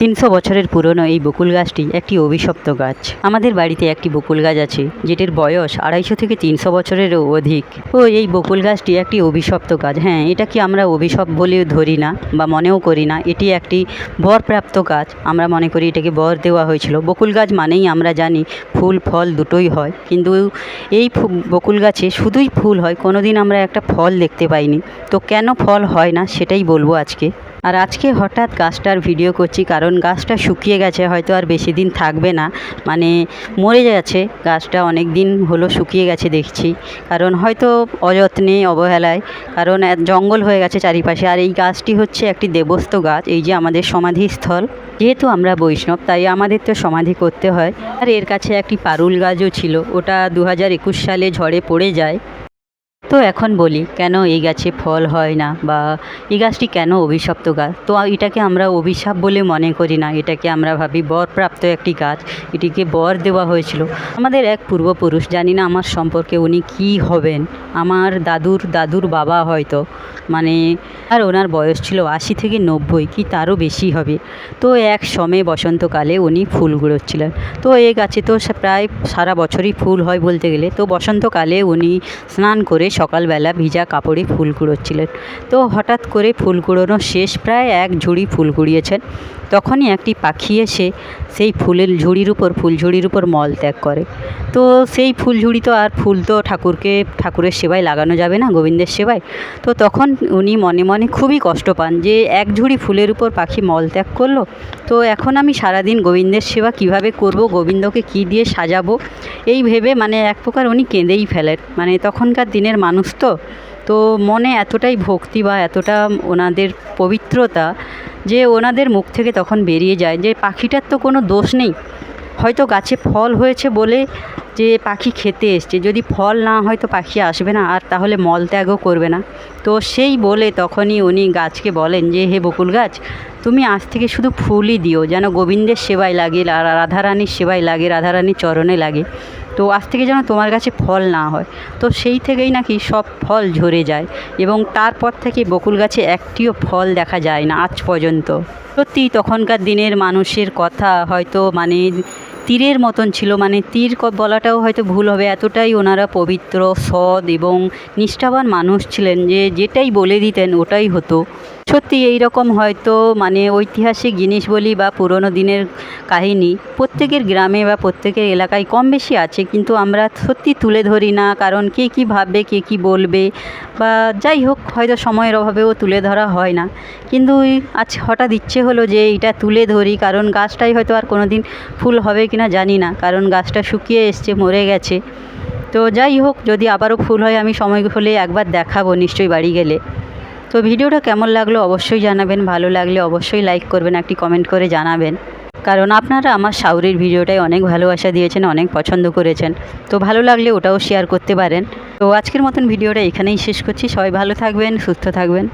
300 বছরের পুরনো এই বকুল গাছটি একটি অভিশপ্ত গাছ। আমাদের বাড়িতে একটি বকুল গাছ আছে যেটির বয়স 250 থেকে 300 বছরেরও অধিক। ও এই বকুল গাছটি একটি অভিশপ্ত গাছ। হ্যাঁ, এটাকে আমরা অভিশপ বলে ধরি না বা মনেও করি না। এটি একটি বরপ্রাপ্ত গাছ। আমরা মনে করি এটাকে বর দেওয়া হয়েছিল। বকুল গাছ মানেই আমরা জানি ফুল ফল দুটোই হয়, কিন্তু এই বকুল গাছে শুধুই ফুল হয়, কোনোদিন আমরা একটা ফল দেখতে পাইনি। তো কেন ফল হয় না সেটাই বলবো আজকে। আর আজকে হঠাৎ গাছটার ভিডিও করছি কারণ গাছটা শুকিয়ে গেছে, হয়তো আর বেশি দিন থাকবে না, মানে মরে যাচ্ছে গাছটা। অনেক দিন হলো শুকিয়ে গেছে দেখছি, কারণ হয়তো অযত্নে অবহেলায়, কারণ জঙ্গল হয়ে গেছে চারিপাশে। আর এই গাছটি হচ্ছে একটি দেবস্থ গাছ। এই যে আমাদের সমাধিস্থল, যেহেতু আমরা বৈষ্ণব তাই আমাদের তো সমাধি করতে হয়। আর এর কাছে একটি পারুল গাছও ছিল, ওটা 2021 সালে ঝড়ে পড়ে যায়। তো এখন বলি কেন এই গাছে ফল হয় না বা এই গাছটি কেন অভিশপ্ত গাছ। তো এটাকে আমরা অভিশাপ বলে মনে করি না, এটাকে আমরা ভাবি বরপ্রাপ্ত একটি গাছ। এটিকে বর দেওয়া হয়েছিল আমাদের এক পূর্বপুরুষ। জানি না আমার সম্পর্কে উনি কী হবেন, আমার দাদুর বাবা হয়তো, মানে আর ওনার বয়স ছিল 80 থেকে 90 কি তারও বেশি হবে। তো এক সময় বসন্তকালে উনি ফুল কুড়োচ্ছিলেন। তো এই গাছে তো প্রায় সারা বছরই ফুল হয় বলতে গেলে। তো বসন্তকালে উনি স্নান করে সকালবেলা ভিজা কাপড়ে ফুল কুড়োচ্ছিলেন। তো হঠাৎ করে ফুল কুড়োনো শেষ, প্রায় এক ঝুড়ি ফুল কুড়িয়েছেন। তখনই একটি পাখি এসে সেই ফুলের ফুলঝুড়ির উপর মল ত্যাগ করে। তো সেই ফুলঝুড়ি তো আর ফুল তো ঠাকুরের সেবায় লাগানো যাবে না, গোবিন্দের সেবায়। তো তখন উনি মনে মনে খুবই কষ্ট পান যে এক ঝুড়ি ফুলের উপর পাখি মল ত্যাগ করলো। তো এখন আমি সারাদিন গোবিন্দের সেবা কিভাবে করব, গোবিন্দকে কি দিয়ে সাজাবো, এই ভেবে মানে এক প্রকার উনি কেঁদেই ফেলেন। মানে তখনকার দিনের মানুষ তো মনে এতটাই ভক্তি বা এতটা ওনাদের পবিত্রতা যে ওনাদের মুখ থেকে তখন বেরিয়ে যায় যে পাখিটার তো কোনো দোষ নেই, হয়তো গাছে ফল হয়েছে বলে যে পাখি খেতে এসছে, যদি ফল না হয় তো পাখি আসবে না, আর তাহলে মলত্যাগও করবে না। তো সেই বলে তখনই উনি গাছকে বলেন যে হে বকুল গাছ, তুমি আজ থেকে শুধু ফুলই দিও, যেন গোবিন্দের সেবায় লাগে, রাধারানীর সেবায় লাগে, রাধারানীর চরণে লাগে। তো আজ থেকে যেন তোমার কাছে ফল না হয়। তো সেই থেকেই নাকি সব ফল ঝরে যায় এবং তারপর থেকে বকুল গাছে একটিও ফল দেখা যায় না আজ পর্যন্ত। সত্যি তখনকার দিনের মানুষের কথা হয়তো মানে তীরের মতন ছিল, মানে তীর বলাটাও হয়তো ভুল হবে, এতটাই ওনারা পবিত্র, সৎ এবং নিষ্ঠাবান মানুষ ছিলেন যে যেটাই বলে দিতেন ওটাই হতো। সত্যি এই রকম হয়তো মানে ঐতিহাসিক জিনিস বলি বা পুরনো দিনের কাহিনী প্রত্যেকের গ্রামে বা প্রত্যেকের এলাকায় কম বেশি আছে, কিন্তু আমরা সত্যি তুলে ধরি না, কারণ কে কী ভাববে, কে কী বলবে, বা যাই হোক হয়তো সময়ের অভাবেও তুলে ধরা হয় না। কিন্তু আজ হঠাৎ ইচ্ছে হলো যে এটা তুলে ধরি, কারণ গাছটাই হয়তো আর কোনো দিন ফুল হবে কি না জানি না, কারণ গাছটা শুকিয়ে এসছে, মরে গেছে। তো যাই হোক, যদি আবারও ফুল হয় আমি সময় হলে একবার দেখাবো নিশ্চয়ই বাড়ি গেলে। তো ভিডিওটা কেমন লাগলো অবশ্যই জানাবেন, ভালো লাগলে অবশ্যই লাইক করবেন, একটি কমেন্ট করে জানাবেন, কারণ আপনারা আমার শাউরির ভিডিওটায় অনেক ভালোবাসা দিয়েছেন, অনেক পছন্দ করেছেন। তো ভালো লাগলে ওটাও শেয়ার করতে পারেন। তো আজকের মতন ভিডিওটা এখানেই শেষ করছি। সবাই ভালো থাকবেন, সুস্থ থাকবেন।